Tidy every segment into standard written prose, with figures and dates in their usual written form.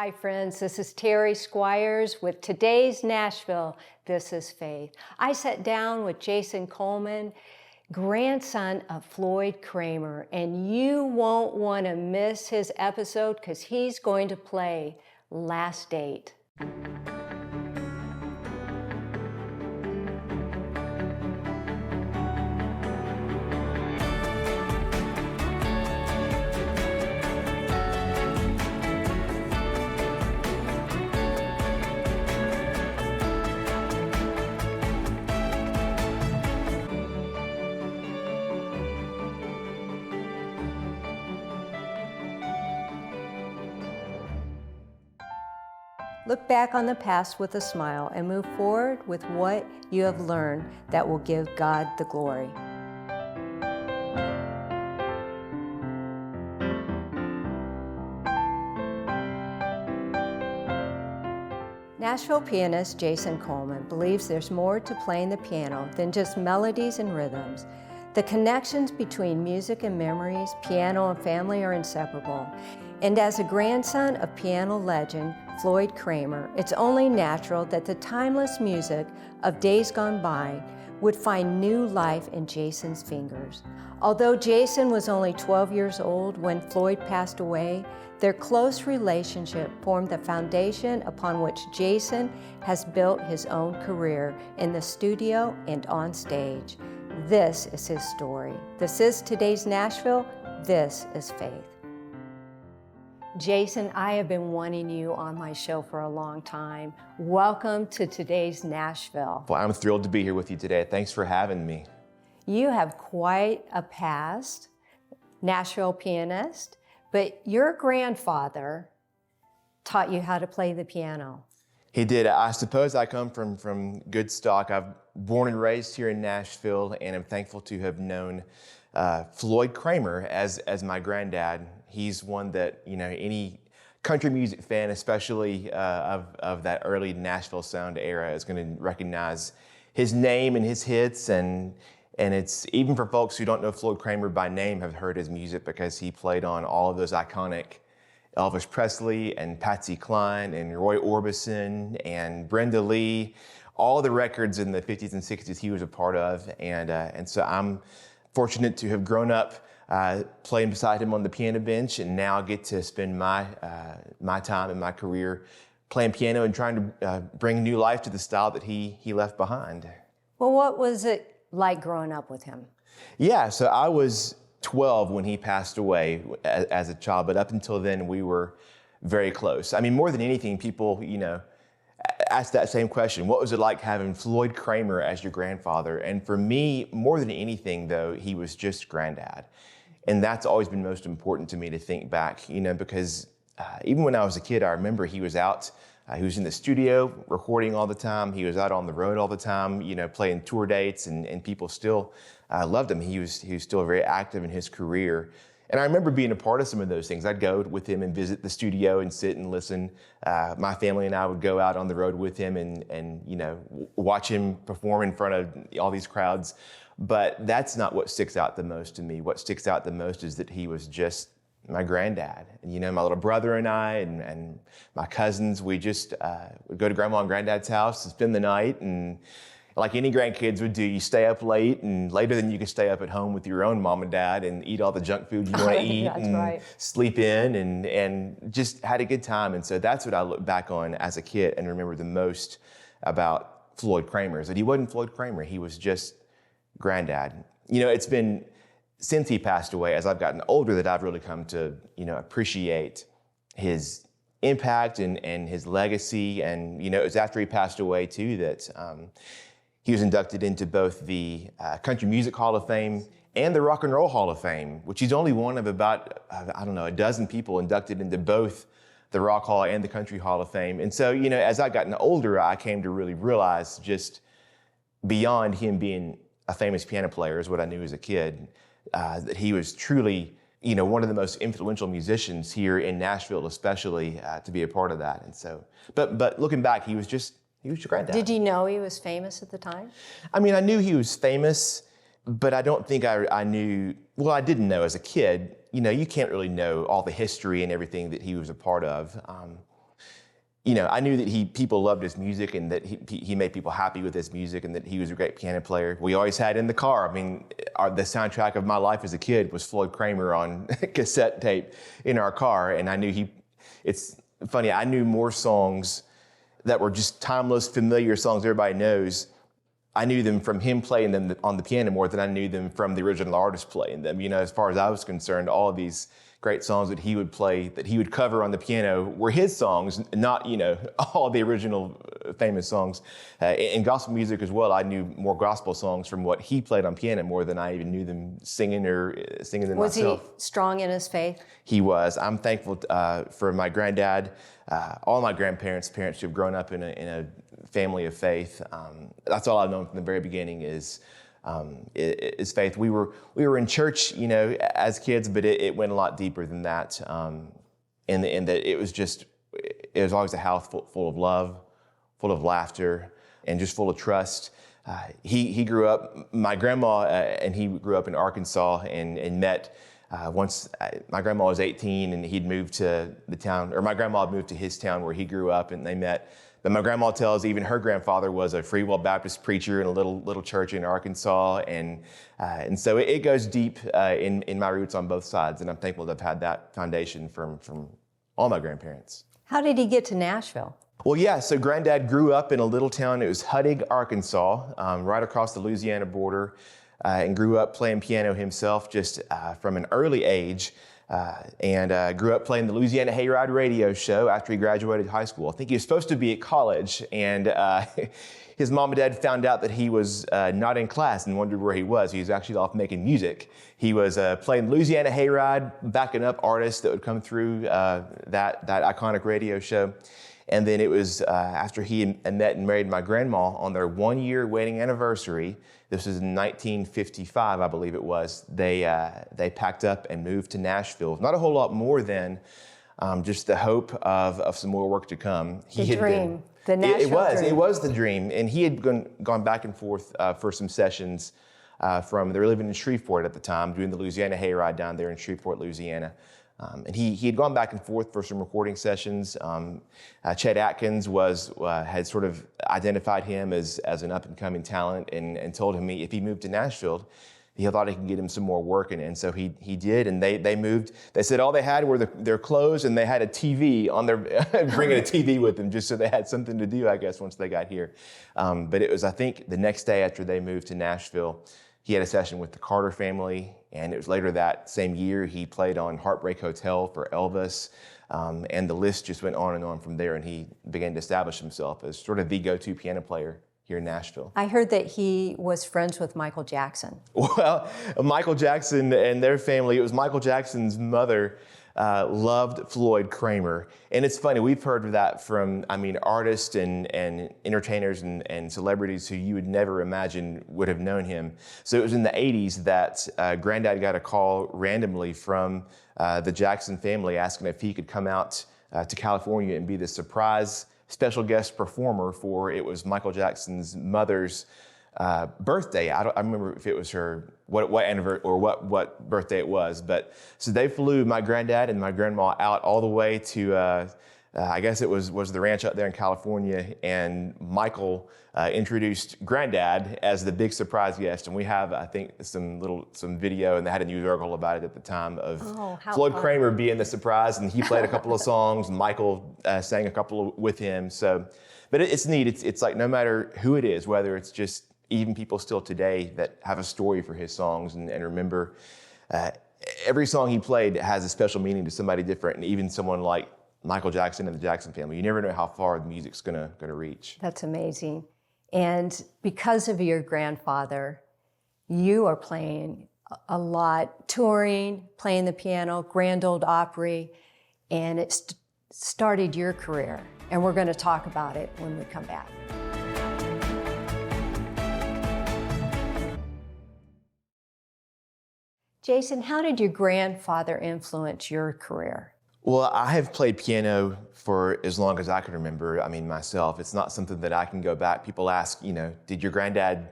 Hi friends, this is Terry Squires with today's Nashville, This is Faith. I sat down with Jason Coleman, grandson of Floyd Cramer, and you won't want to miss his episode because he's going to play Last Date. Look back on the past with a smile and move forward with what you have learned that will give God the glory. Nashville pianist Jason Coleman believes there's more to playing the piano than just melodies and rhythms. The connections between music and memories, piano and family are inseparable. And as a grandson of piano legend Floyd Cramer, it's only natural that the timeless music of days gone by would find new life in Jason's fingers. Although Jason was only 12 years old when Floyd passed away, their close relationship formed the foundation upon which Jason has built his own career in the studio and on stage. This is his story. This is today's Nashville. This is Faith. Jason, I have been wanting you on my show for a long time. Welcome to today's Nashville. Well, I'm thrilled to be here with you today. Thanks for having me. You have quite a past, Nashville pianist, but your grandfather taught you how to play the piano. He did. I suppose I come from good stock. I've born and raised here in Nashville, and I'm thankful to have known Floyd Cramer as my granddad. He's one that, you know, any country music fan, especially of that early Nashville sound era, is going to recognize his name and his hits. And it's even for folks who don't know Floyd Cramer by name have heard his music because he played on all of those iconic Elvis Presley and Patsy Cline and Roy Orbison and Brenda Lee, all the records in the 50s and 60s he was a part of. And so I'm fortunate to have grown up playing beside him on the piano bench, and now get to spend my time and my career playing piano and trying to bring new life to the style that he left behind. Well, what was it like growing up with him? Yeah, so I was 12 when he passed away as a child, but up until then we were very close. I mean, more than anything, people, you know, ask that same question. What was it like having Floyd Cramer as your grandfather? And for me, more than anything though, he was just granddad. And that's always been most important to me to think back, you know, because even when I was a kid, I remember he was out, he was in the studio recording all the time. He was out on the road all the time, you know, playing tour dates, and people still loved him. He was still very active in his career. And I remember being a part of some of those things. I'd go with him and visit the studio and sit and listen. My family and I would go out on the road with him and you know, watch him perform in front of all these crowds. But that's not what sticks out the most to me. What sticks out the most is that he was just my granddad. And you know, my little brother and I and my cousins, we just would go to grandma and granddad's house and spend the night. And like any grandkids would do, you stay up late, and later than you can stay up at home with your own mom and dad and eat all the junk food you want to eat and right. Sleep in and just had a good time. And so that's what I look back on as a kid and remember the most about Floyd Cramer, is that he wasn't Floyd Cramer. He was just granddad. You know, it's been since he passed away, as I've gotten older, that I've really come to, you know, appreciate his impact and his legacy. And, you know, it was after he passed away too that he was inducted into both the Country Music Hall of Fame and the Rock and Roll Hall of Fame, which he's only one of about, I don't know, a dozen people inducted into both the Rock Hall and the Country Hall of Fame. And so, you know, as I've gotten older, I came to really realize just beyond him being a famous piano player, is what I knew as a kid, that he was truly, you know, one of the most influential musicians here in Nashville, especially to be a part of that. And so, but looking back, he was your granddad. Did you know he was famous at the time? I mean, I knew he was famous, but I don't think I knew, well, I didn't know as a kid. You know, you can't really know all the history and everything that he was a part of. I knew that people loved his music and that he made people happy with his music and that he was a great piano player. We always had in the car. I mean, the soundtrack of my life as a kid was Floyd Cramer on cassette tape in our car, and I knew it's funny, I knew more songs that were just timeless, familiar songs everybody knows. I knew them from him playing them on the piano more than I knew them from the original artist playing them. As far as I was concerned, all of these great songs that he would play, that he would cover on the piano, were his songs, not, all the original famous songs. In gospel music as well, I knew more gospel songs from what he played on piano more than I even knew them singing them myself. Was he strong in his faith? He was. I'm thankful for my granddad, all my grandparents, parents who have grown up in a family of faith. That's all I've known from the very beginning is faith. We were in church, as kids, but it went a lot deeper than that. In that it was always a house full of love, full of laughter, and just full of trust. He grew up. My grandma and he grew up in Arkansas and met. Once my grandma was 18 and he'd moved to the town, or my grandma had moved to his town where he grew up, and they met. But my grandma tells even her grandfather was a Free Will Baptist preacher in a little church in Arkansas, and so it goes deep in my roots on both sides, and I'm thankful to have had that foundation from all my grandparents. How did he get to Nashville? Well, yeah, so Granddad grew up in a little town. It was Huttig, Arkansas, right across the Louisiana border, and grew up playing piano himself just from an early age. And grew up playing the Louisiana Hayride radio show after he graduated high school. I think he was supposed to be at college, and his mom and dad found out that he was not in class and wondered where he was. He was actually off making music. He was playing Louisiana Hayride, backing up artists that would come through that iconic radio show. And then it was after he met and married my grandma on their 1-year wedding anniversary. This was in 1955, I believe it was. They packed up and moved to Nashville. Not a whole lot more than just the hope of some more work to come. The dream, the Nashville dream. It was the dream. And he had gone back and forth for some sessions they were living in Shreveport at the time, doing the Louisiana Hayride down there in Shreveport, Louisiana. And he had gone back and forth for some recording sessions. Chet Atkins had sort of identified him as an up-and-coming talent and told him if he moved to Nashville, he thought he could get him some more work. And so he did, and they moved. They said all they had were their clothes, and they had a TV on their, bringing a TV with them just so they had something to do, I guess, once they got here. But it was, I think, the next day after they moved to Nashville, he had a session with the Carter family, and it was later that same year he played on Heartbreak Hotel for Elvis, and the list just went on and on from there, and he began to establish himself as sort of the go-to piano player here in Nashville. I heard that he was friends with Michael Jackson. Well, Michael Jackson and their family, it was Michael Jackson's mother loved Floyd Cramer. And it's funny, we've heard of that from, artists and entertainers and celebrities who you would never imagine would have known him. So it was in the 80s that Granddad got a call randomly from the Jackson family asking if he could come out to California and be the surprise special guest performer for, it was Michael Jackson's mother's birthday. I remember if it was her, what anniversary or what birthday it was, but so they flew my granddad and my grandma out all the way to, I guess it was the ranch out there in California, and Michael introduced Granddad as the big surprise guest, and we have, I think, some video, and they had a news article about it at the time of Floyd Cramer being the surprise, and he played a couple of songs, and Michael sang a couple with him. So, but it's neat. It's like no matter who it is, whether it's just even people still today that have a story for his songs and remember every song he played has a special meaning to somebody different, and even someone like Michael Jackson and the Jackson family. You never know how far the music's gonna reach. That's amazing. And because of your grandfather, you are playing a lot, touring, playing the piano, Grand Ole Opry, and it started your career. And we're gonna talk about it when we come back. Jason, how did your grandfather influence your career? Well, I have played piano for as long as I can remember, myself. It's not something that I can go back. People ask, did your granddad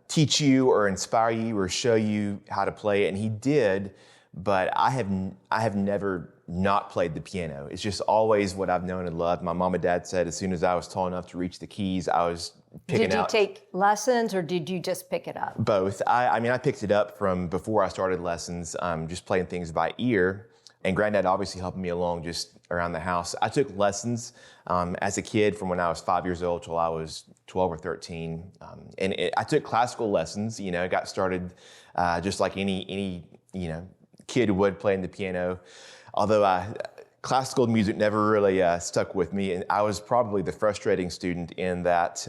teach you or inspire you or show you how to play? And he did, but I have never not played the piano. It's just always what I've known and loved. My mom and dad said as soon as I was tall enough to reach the keys, I was picking out. Did you take lessons or did you just pick it up? Both. I picked it up from before I started lessons, just playing things by ear. And Granddad obviously helping me along just around the house. I took lessons as a kid from when I was 5 years old till I was 12 or 13. I took classical lessons, got started just like any kid would playing the piano. Although classical music never really stuck with me. And I was probably the frustrating student in that,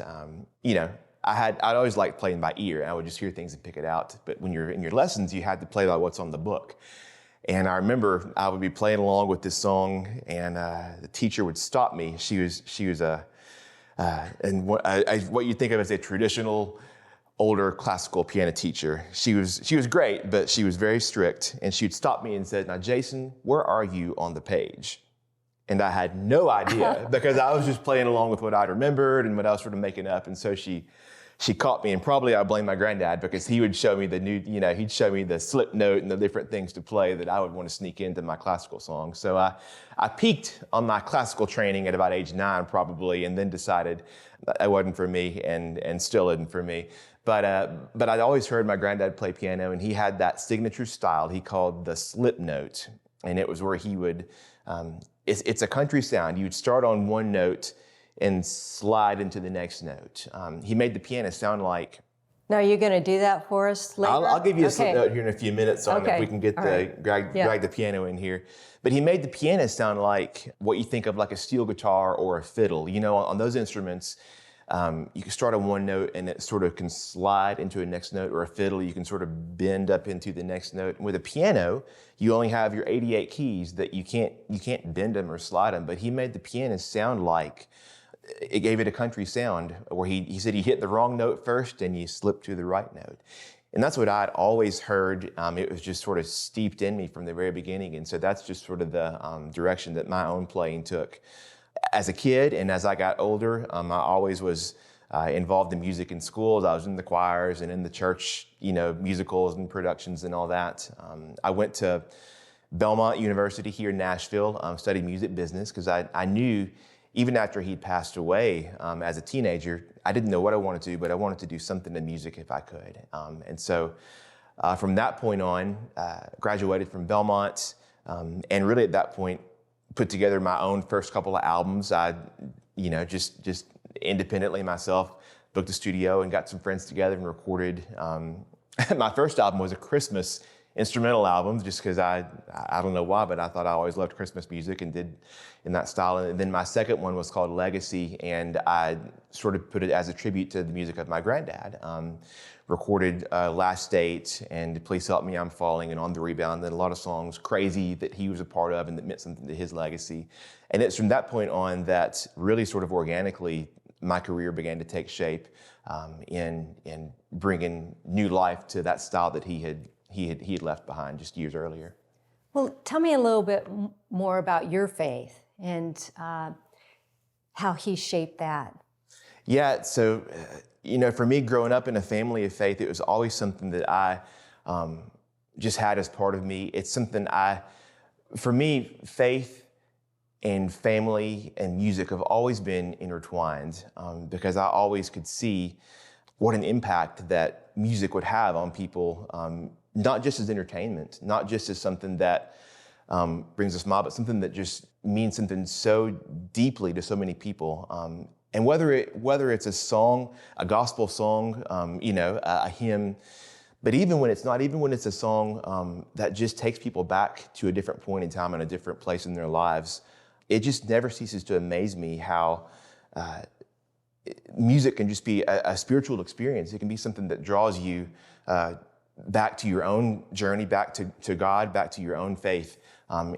I'd always liked playing by ear. I would just hear things and pick it out. But when you're in your lessons, you had to play by what's on the book. And I remember I would be playing along with this song, and the teacher would stop me. She was what you think of as a traditional, older classical piano teacher. She was great, but she was very strict. And she'd stop me and said, "Now, Jason, where are you on the page?" And I had no idea because I was just playing along with what I'd remembered and what I was sort of making up. And so she caught me, and probably I blame my granddad because he would show me he'd show me the slip note and the different things to play that I would want to sneak into my classical songs. So I peaked on my classical training at about age 9 probably, and then decided that wasn't for me and still isn't for me. But I'd always heard my granddad play piano, and he had that signature style he called the slip note. And it was where he would, it's a country sound. You would start on one note and slide into the next note. He made the piano sound like... Now, you're going to do that for us later? I'll give you a slip note here in a few minutes on if we can get drag the piano in here. But he made the piano sound like what you think of like a steel guitar or a fiddle. On those instruments, you can start on one note and it sort of can slide into a next note, or a fiddle, you can sort of bend up into the next note. And with a piano, you only have your 88 keys that you can't bend them or slide them. But he made the piano sound like... It gave it a country sound where he said you hit the wrong note first and you slip to the right note. And that's what I'd always heard. It was just sort of steeped in me from the very beginning. And so that's just sort of the direction that my own playing took. As a kid and as I got older, I always was involved in music in schools. I was in the choirs and in the church, musicals and productions and all that. I went to Belmont University here in Nashville, studied music business because I knew even after he'd passed away as a teenager, I didn't know what I wanted to do, but I wanted to do something in music if I could. And so from that point on, graduated from Belmont, and really at that point, put together my own first couple of albums. I, just independently myself, booked a studio and got some friends together and recorded. My first album was a Christmas instrumental album, just because I don't know why, but I thought I always loved Christmas music and did in that style. And then my second one was called Legacy, and I sort of put it as a tribute to the music of my granddad. Recorded Last Date and Please Help Me, I'm Falling, and On the Rebound, and a lot of songs, Crazy, that he was a part of and that meant something to his legacy. And it's from that point on that really sort of organically my career began to take shape in bringing new life to that style that he had left behind just years earlier. Well, tell me a little bit more about your faith and how he shaped that. Yeah, so, for me, growing up in a family of faith, it was always something that I just had as part of me. It's something for me, faith and family and music have always been intertwined because I always could see what an impact that music would have on people, not just as entertainment, not just as something that brings a smile, but something that just means something so deeply to so many people. And whether it's a song, a gospel song, a hymn, but even when it's not, even when it's a song that just takes people back to a different point in time and a different place in their lives, it just never ceases to amaze me how music can just be a spiritual experience. It can be something that draws you back to your own journey, back to God, back to your own faith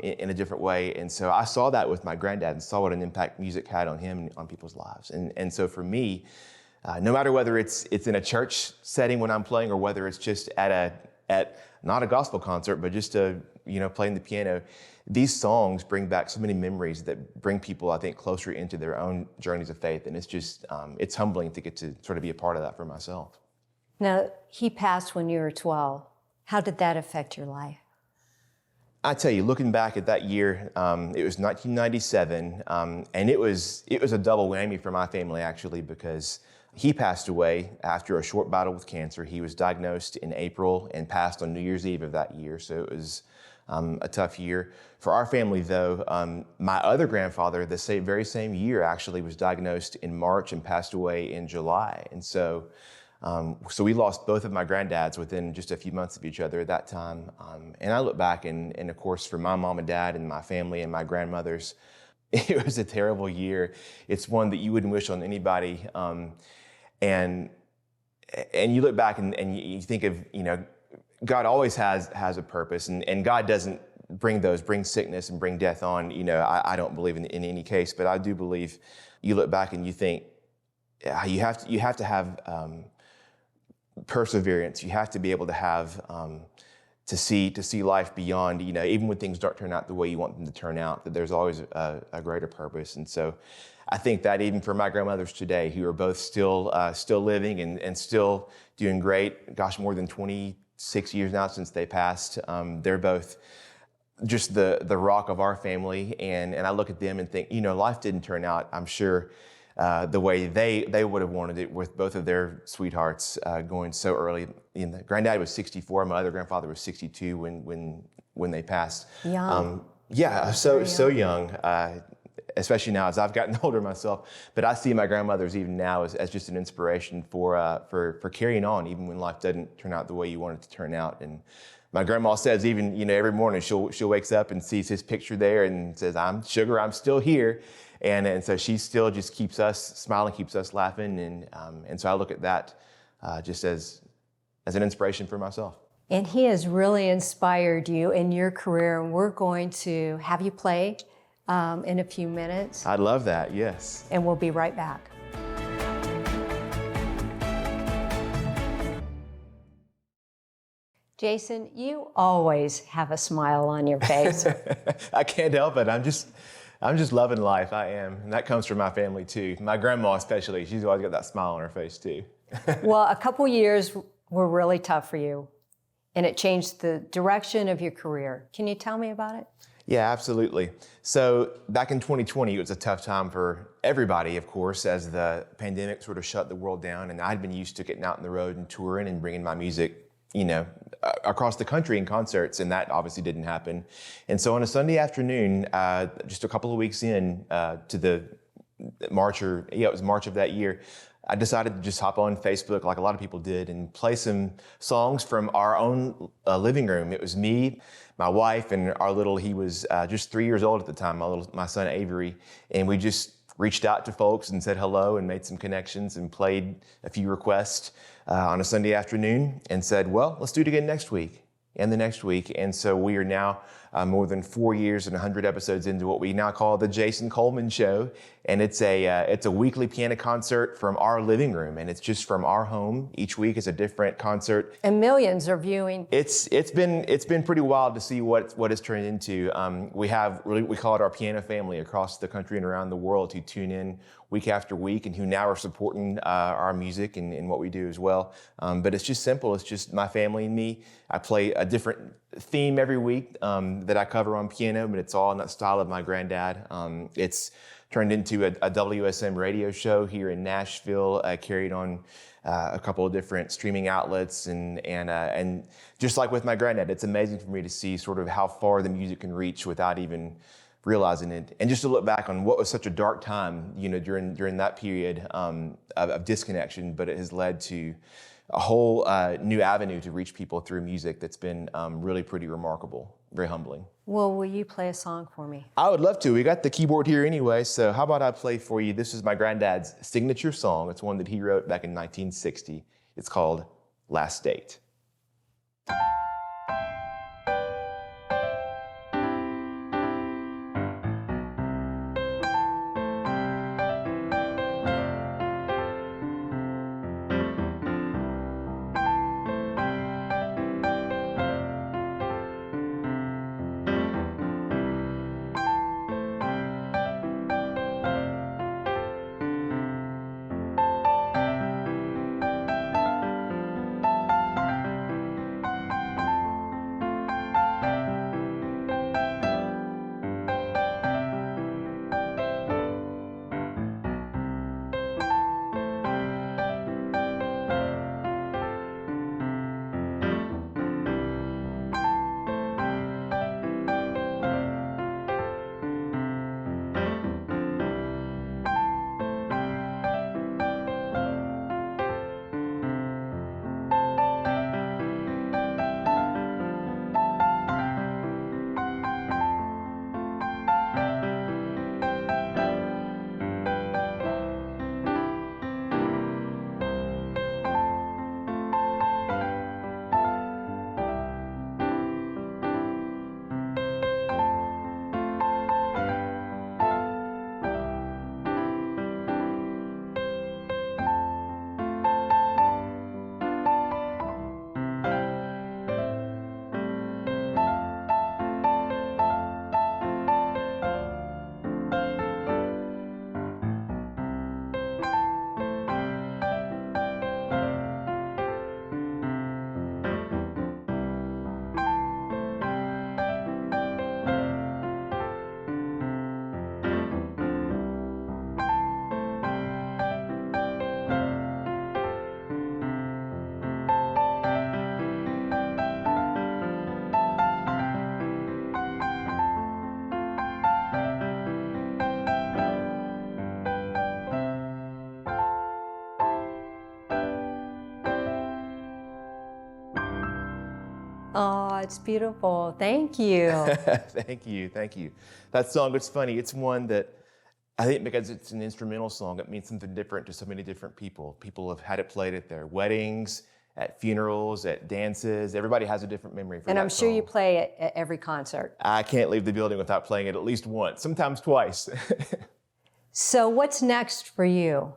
in a different way. And so I saw that with my granddad and saw what an impact music had on him and on people's lives. And so for me, no matter whether it's in a church setting when I'm playing or whether it's just at not a gospel concert, but just playing the piano, these songs bring back so many memories that bring people, I think, closer into their own journeys of faith. And it's just, it's humbling to get to sort of be a part of that for myself. Now, he passed when you were 12. How did that affect your life? I tell you, looking back at that year, it was 1997, and it was a double whammy for my family, actually, because he passed away after a short battle with cancer. He was diagnosed in April and passed on New Year's Eve of that year, so it was a tough year. For our family, though, my other grandfather, the very same year, actually was diagnosed in March and passed away in July. And so we lost both of my granddads within just a few months of each other at that time. And I look back, and of course, for my mom and dad and my family and my grandmothers, it was a terrible year. It's one that you wouldn't wish on anybody. And you look back and you think of, God always has a purpose, and God doesn't bring sickness and bring death on. I don't believe in any case, but I do believe you look back and you think, you have to have perseverance. You have to be able to have to see life beyond, even when things don't turn out the way you want them to turn out, that there's always a greater purpose. And so I think that even for my grandmothers today, who are both still living and still doing great, gosh, more than 26 years now since they passed, they're both just the rock of our family. And I look at them and think, life didn't turn out, I'm sure, the way they would have wanted it, with both of their sweethearts going so early. Granddad was 64, my other grandfather was 62 when they passed. Young. So young, especially now as I've gotten older myself. But I see my grandmothers even now as just an inspiration for carrying on, even when life doesn't turn out the way you want it to turn out. And my grandma says, even every morning she wakes up and sees his picture there and says, "I'm sugar, I'm still here." And so she still just keeps us smiling, keeps us laughing. And so I look at that just as an inspiration for myself. And he has really inspired you in your career. And we're going to have you play in a few minutes. I'd love that, yes. And we'll be right back. Jason, you always have a smile on your face. I can't help it. I'm just loving life. I am. And that comes from my family too. My grandma especially, she's always got that smile on her face too. Well, a couple years were really tough for you, and it changed the direction of your career. Can you tell me about it? Yeah, absolutely. So back in 2020, it was a tough time for everybody, of course, as the pandemic sort of shut the world down. And I'd been used to getting out on the road and touring and bringing my music, across the country in concerts, and that obviously didn't happen. And so on a Sunday afternoon, just a couple of weeks in to the March it was March of that year, I decided to just hop on Facebook like a lot of people did and play some songs from our own living room. It was me, my wife, and he was just 3 years old at the time, my son Avery, and we just reached out to folks and said hello and made some connections and played a few requests on a Sunday afternoon and said, well, let's do it again next week and the next week. And so we are now more than 4 years and 100 episodes into what we now call the Jason Coleman Show. And it's a weekly piano concert from our living room, and it's just from our home. Each week is a different concert. And millions are viewing. It's been pretty wild to see what it's turned into. We call it our piano family across the country and around the world who tune in week after week and who now are supporting our music and what we do as well. But it's just simple. It's just my family and me. I play a different theme every week that I cover on piano, but it's all in that style of my granddad. It's turned into a WSM radio show here in Nashville, carried on a couple of different streaming outlets, and just like with my granddad, it's amazing for me to see sort of how far the music can reach without even realizing it, and just to look back on what was such a dark time, during that period of disconnection, but it has led to a whole new avenue to reach people through music that's been really pretty remarkable, very humbling. Well, will you play a song for me? I would love to. We got the keyboard here anyway, so how about I play for you? This is my granddad's signature song. It's one that he wrote back in 1960. It's called Last Date. it's beautiful. Thank you. Thank you, thank you. That song, it's funny. It's one that I think because it's an instrumental song, it means something different to so many different people. People have had it played at their weddings, at funerals, at dances. Everybody has a different memory for that And I'm sure song. you play it at every concert. I can't leave the building without playing it at least once, sometimes twice. So what's next for you?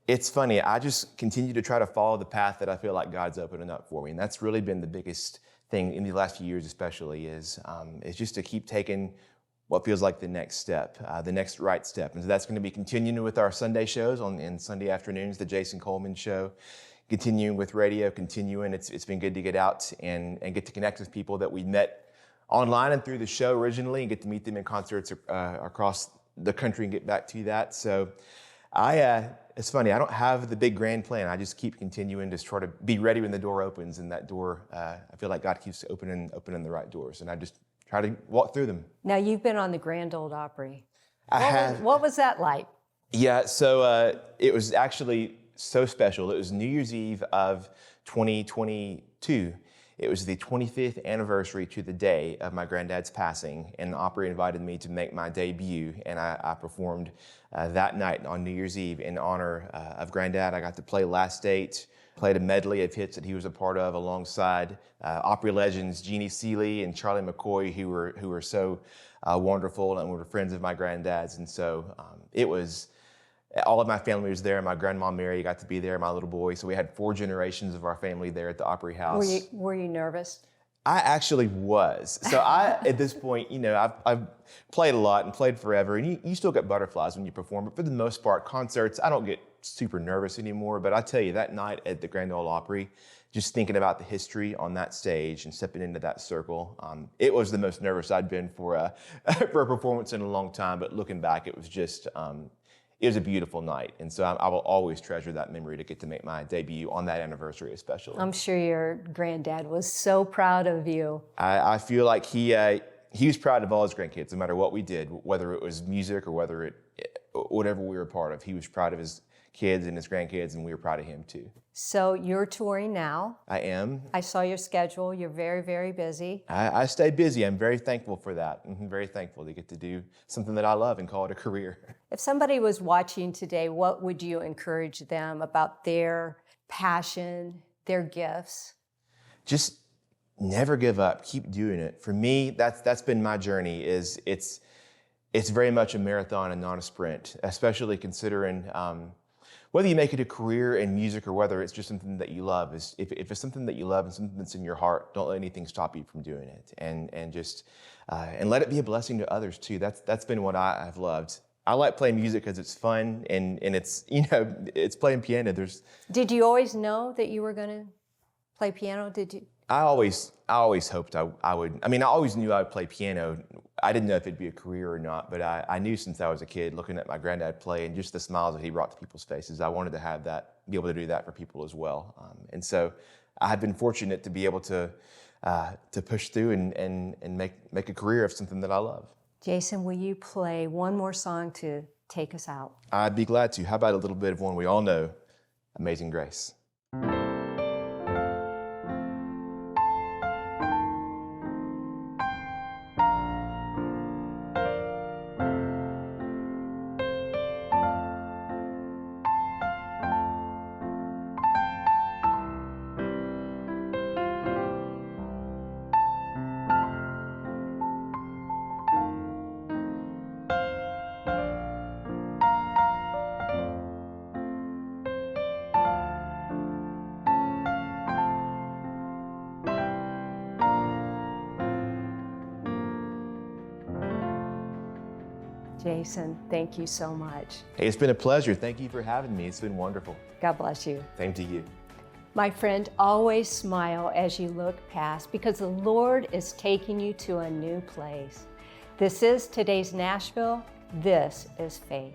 It's funny, I just continue to try to follow the path that I feel like God's opening up for me. And that's really been the biggest thing in the last few years especially is just to keep taking what feels like the next step, the next right step. And so that's going to be continuing with our Sunday shows in Sunday afternoons, the Jason Coleman Show, continuing with radio, continuing. It's been good to get out and get to connect with people that we met online and through the show originally and get to meet them in concerts across the country and get back to that. So it's funny, I don't have the big grand plan. I just keep continuing to try to be ready when the door opens, and that door, I feel like God keeps opening the right doors, and I just try to walk through them. Now, you've been on the Grand Ole Opry. I have. What was that like? Yeah, so it was actually so special. It was New Year's Eve of 2022. It was the 25th anniversary to the day of my granddad's passing, and the Opry invited me to make my debut, and I performed that night on New Year's Eve in honor of Granddad. I got to play Last Date, played a medley of hits that he was a part of alongside Opry legends Jeannie Seeley and Charlie McCoy, who were so wonderful and were friends of my granddad's. And so it was, all of my family was there. My grandma Mary got to be there, my little boy. So we had 4 generations of our family there at the Opry House. Were you nervous? I actually was. So at this point, I've played a lot and played forever, and you still get butterflies when you perform, but for the most part, concerts, I don't get super nervous anymore. But I tell you, that night at the Grand Ole Opry, just thinking about the history on that stage and stepping into that circle, it was the most nervous I'd been for a performance in a long time. But looking back, it was just, it was a beautiful night. And so I will always treasure that memory to get to make my debut on that anniversary especially. I'm sure your granddad was so proud of you. I feel like he was proud of all his grandkids, no matter what we did, whether it was music or whatever we were a part of. He was proud of his kids and his grandkids, and we were proud of him too. So you're touring now. I am. I saw your schedule. You're very, very busy. I stay busy. I'm very thankful for that. I'm very thankful to get to do something that I love and call it a career. If somebody was watching today, what would you encourage them about their passion, their gifts? Just never give up. Keep doing it. For me, that's been my journey. It's very much a marathon and not a sprint, especially considering whether you make it a career in music or whether it's just something that you love. If it's something that you love and something that's in your heart, don't let anything stop you from doing it, and just let it be a blessing to others too. That's been what I've loved. I like playing music because it's fun and it's it's playing piano. Did you always know that you were going to play piano? Did you? I always hoped I would. I mean, I always knew I would play piano. I didn't know if it'd be a career or not, but I knew since I was a kid, looking at my granddad play and just the smiles that he brought to people's faces, I wanted to have that, be able to do that for people as well. And so I have been fortunate to be able to push through and make a career of something that I love. Jason, will you play one more song to take us out? I'd be glad to. How about a little bit of one we all know, Amazing Grace? Jason, thank you so much. Hey, it's been a pleasure. Thank you for having me. It's been wonderful. God bless you. Same to you. My friend, always smile as you look past because the Lord is taking you to a new place. This is today's Nashville. This is faith.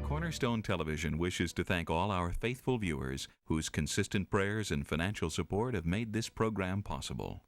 Cornerstone Television wishes to thank all our faithful viewers whose consistent prayers and financial support have made this program possible.